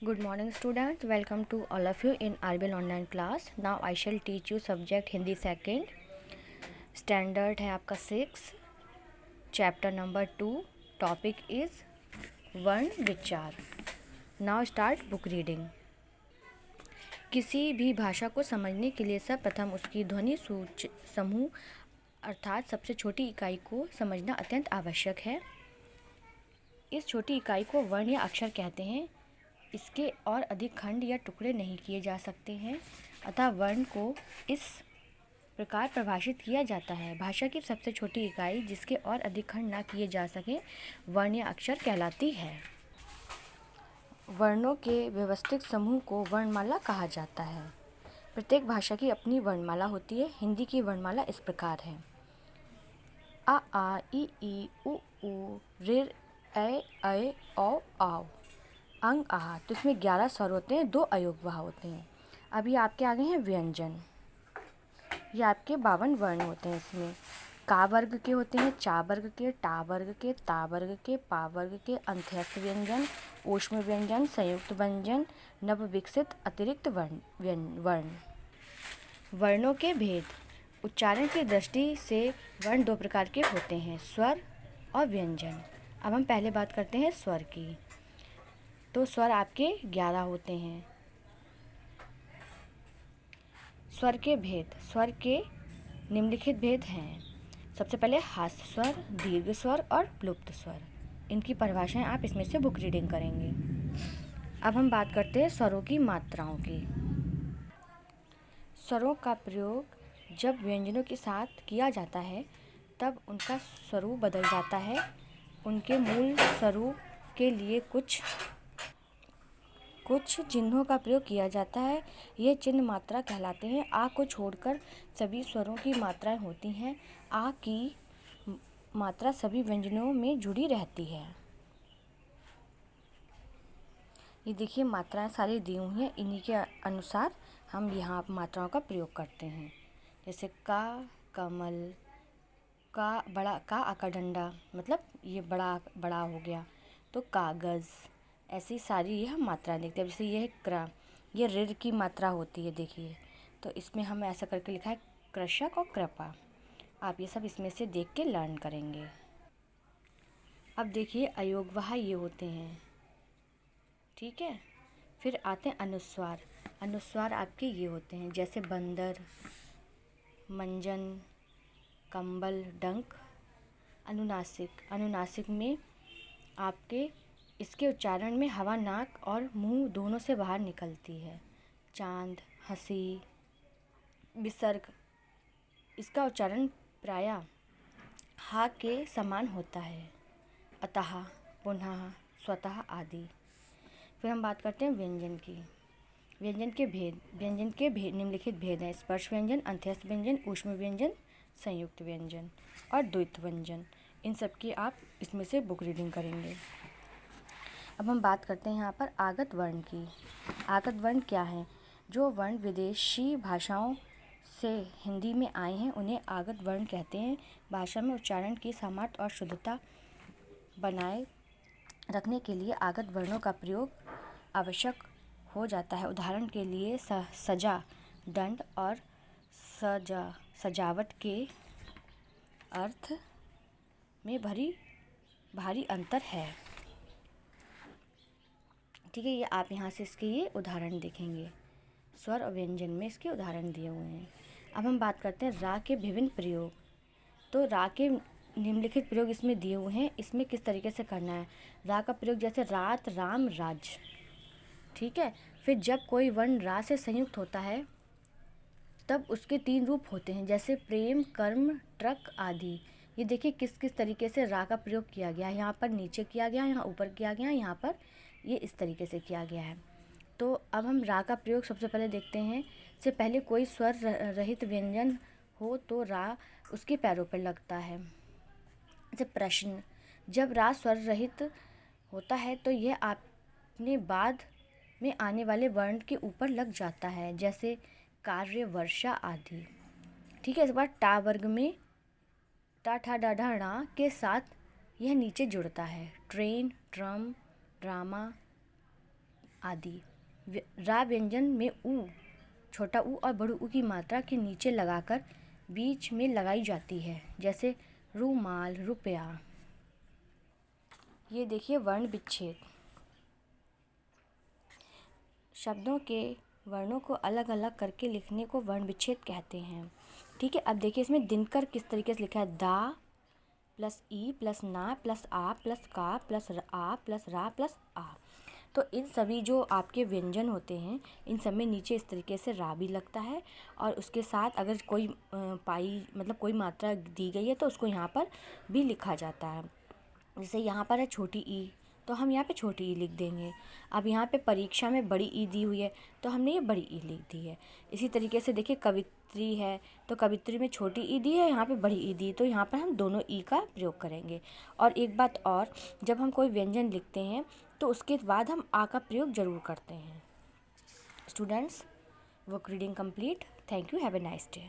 Good morning students, welcome to all of you in RBL online class. Now I shall teach you subject Hindi second. Standard है आपका 6, chapter number 2, topic is वर्ण विचार. Now start book reading. किसी भी भाषा को समझने के लिए सर्वप्रथम उसकी ध्वनि समूह अर्थात सबसे छोटी इकाई को समझना अत्यंत आवश्यक है. इस छोटी इकाई को वर्ण या अक्षर कहते हैं. इसके और अधिक खंड या टुकड़े नहीं किए जा सकते हैं, अतः वर्ण को इस प्रकार परिभाषित किया जाता है. भाषा की सबसे छोटी इकाई जिसके और अधिक खंड ना किए जा सकें वर्ण या अक्षर कहलाती है. वर्णों के व्यवस्थित समूह को वर्णमाला कहा जाता है. प्रत्येक भाषा की अपनी वर्णमाला होती है. हिंदी की वर्णमाला इस प्रकार है: आ आ ई उ ऊ ऋ ऐ औ आव अंग आह. तो इसमें 11 स्वर होते हैं, 2 अयोगवाह होते हैं. अभी आपके आगे हैं व्यंजन. ये आपके 52 वर्ण होते हैं. इसमें का वर्ग के होते हैं, चा वर्ग के, टा वर्ग के, ता वर्ग के, पा वर्ग के, अंत्यस्थ व्यंजन, ऊष्म व्यंजन, संयुक्त व्यंजन, नव विकसित अतिरिक्त वर्ण. वर्णों के भेद. उच्चारण की दृष्टि से वर्ण 2 प्रकार के होते हैं, स्वर और व्यंजन. अब हम पहले बात करते हैं स्वर की. तो स्वर आपके 11 होते हैं. स्वर के भेद. स्वर के निम्नलिखित भेद हैं. सबसे पहले हास्य स्वर, दीर्घ स्वर और प्लुप्त स्वर. इनकी परिभाषाएं आप इसमें से बुक रीडिंग करेंगे. अब हम बात करते हैं स्वरों की मात्राओं की. स्वरों का प्रयोग जब व्यंजनों के साथ किया जाता है तब उनका स्वरूप बदल जाता है. उनके मूल स्वरूप के लिए कुछ चिन्हों का प्रयोग किया जाता है. ये चिन्ह मात्रा कहलाते हैं. आ को छोड़कर सभी स्वरों की मात्राएं होती हैं. आ की मात्रा सभी व्यंजनों में जुड़ी रहती है. ये देखिए मात्राएं सारी दी हुई हैं. इन्हीं के अनुसार हम यहाँ मात्राओं का प्रयोग करते हैं. जैसे का कमल, का बड़ा, का आका डंडा, मतलब ये बड़ा हो गया. तो कागज़. ऐसी सारी यह मात्राएं देखते हैं. जैसे ये है क्र, ये ऋ की मात्रा होती है. देखिए तो इसमें हम ऐसा करके लिखा है कृषक और कृपा. आप ये सब इसमें से देख के लर्न करेंगे. अब देखिए अयोगवाह ये होते हैं. ठीक है. फिर आते हैं अनुस्वार. अनुस्वार आपके ये होते हैं, जैसे बंदर, मंजन, कंबल, डंक. अनुनासिक. अनुनासिक में आपके इसके उच्चारण में हवा नाक और मुंह दोनों से बाहर निकलती है. चांद, हंसी. विसर्ग. इसका उच्चारण प्रायः हा के समान होता है. अतः, पुनः, स्वतः आदि. फिर हम बात करते हैं व्यंजन की. व्यंजन के भेद. व्यंजन के भेद निम्नलिखित भेद हैं: स्पर्श व्यंजन, अंत्यस्थ व्यंजन, ऊष्म व्यंजन, संयुक्त व्यंजन और द्वैत व्यंजन. इन सब की आप इसमें से बुक रीडिंग करेंगे. अब हम बात करते हैं यहाँ पर आगत वर्ण की. आगत वर्ण क्या है? जो वर्ण विदेशी भाषाओं से हिंदी में आए हैं उन्हें आगत वर्ण कहते हैं. भाषा में उच्चारण की सामर्थ्य और शुद्धता बनाए रखने के लिए आगत वर्णों का प्रयोग आवश्यक हो जाता है. उदाहरण के लिए सजा, दंड और सजावट के अर्थ में भारी अंतर है. ठीक है. ये आप यहाँ से इसके ये उदाहरण देखेंगे. स्वर और व्यंजन में इसके उदाहरण दिए हुए हैं. अब हम बात करते हैं रा के विभिन्न प्रयोग. तो रा के निम्नलिखित प्रयोग इसमें दिए हुए हैं. इसमें किस तरीके से करना है. रा का प्रयोग जैसे रात, राम, राज. ठीक है. फिर जब कोई वर्ण रा से संयुक्त होता है तब उसके 3 रूप होते हैं, जैसे प्रेम, कर्म, ट्रक आदि. ये देखिए किस किस तरीके से रा का प्रयोग किया गया है. यहाँ पर नीचे किया गया, यहाँ ऊपर किया गया, यहाँ पर ये इस तरीके से किया गया है. तो अब हम रा का प्रयोग सबसे पहले देखते हैं. से पहले कोई स्वर रहित व्यंजन हो तो रा उसके पैरों पर लगता है. जैसे प्रश्न. जब रा स्वर रहित होता है तो यह आपने बाद में आने वाले वर्ण के ऊपर लग जाता है, जैसे कार्य, वर्षा आदि. ठीक है. इस बार टा वर्ग में टा ठा डा ढा णा के साथ यह नीचे जुड़ता है. ट्रेन, ड्रम, ड्रामा आदि। रा व्यंजन में ऊ, छोटा ऊ और बड़ू ऊ की मात्रा के नीचे लगाकर बीच में लगाई जाती है, जैसे रूमाल, रुपया। ये देखिए वर्ण विच्छेद। शब्दों के वर्णों को अलग अलग करके लिखने को वर्ण विच्छेद कहते हैं। ठीक है, अब देखिए इसमें दिनकर किस तरीके से लिखा है। दा प्लस ई प्लस ना प्लस आ प्लस का प्लस आ प्लस रा प्लस आ। तो इन सभी जो आपके व्यंजन होते हैं, इन सब में नीचे इस तरीके से रा भी लगता है, और उसके साथ अगर कोई पाई मतलब कोई मात्रा दी गई है तो उसको यहाँ पर भी लिखा जाता है। जैसे यहाँ पर है छोटी ई, तो हम यहाँ पे छोटी ई लिख देंगे। अब यहाँ पे परीक्षा में बड़ी ई दी हुई है, तो हमने ये बड़ी ई लिख दी है। इसी तरीके से देखिए कवित्री है, तो कवित्री में छोटी ई दी है, यहाँ पे बड़ी ई दी, तो यहाँ पर हम दोनों ई का प्रयोग करेंगे। और एक बात और, जब हम कोई व्यंजन लिखते हैं तो उसके बाद हम आ का प्रयोग ज़रूर करते हैं। Students, book reading complete. Thank you. Have a nice day.